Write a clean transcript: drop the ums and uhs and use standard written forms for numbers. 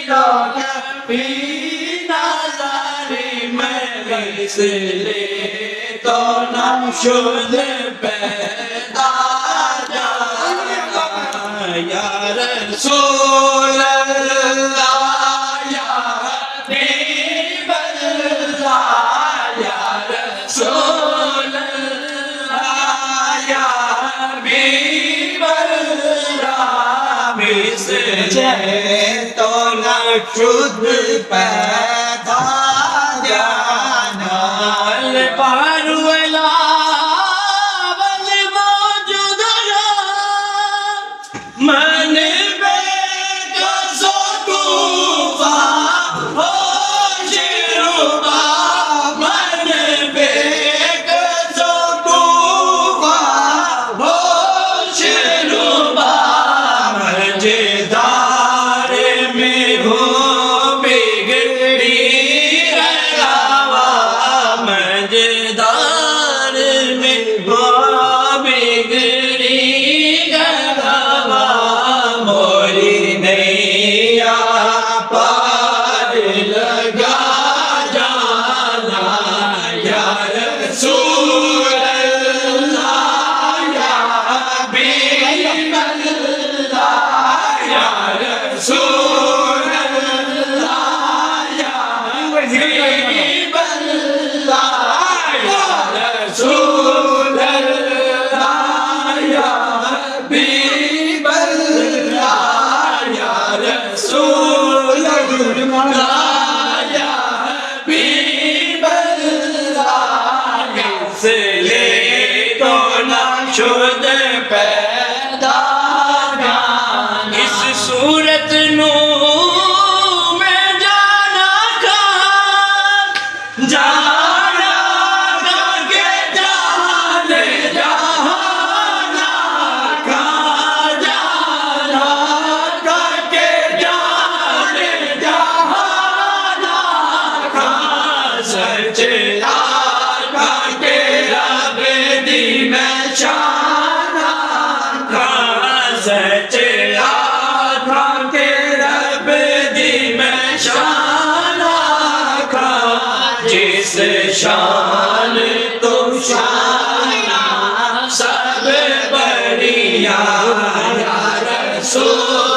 कभी नज़ारी में इसलिए तो नमशुद पैदा या रसूल अल्लाह या हबीब अल्लाह या रसूल अल्लाह या हबीब अल्लाह इसलिए तो नमशुद पैदा जाना पारुला मन बेकसो तूफा हो शिरुबा मन बेकसो तूफा हो शिरुबा मजेदार में हो बिगड़ी रलावा मजेदार में हो बिगड़ी मोरी नैया पार लगा जाना या रसूल अल्लाह या हबीब अल्लाह या रसूल अल्लाह या हबीब अल्लाह या रसूल अल्लाह या हबीब रसूल अल्लाह या हबीब अल्लाह इसलिए तो नमशुद पैदा इस सूरत नू में जाना का जाना के जाने जहाना का जाना के जाने जहाना का सच आका के रब दी मैं शाना का सच आका के रब दी मैं शाना का जिस शान तो शाना सब बढ़िया या रसूल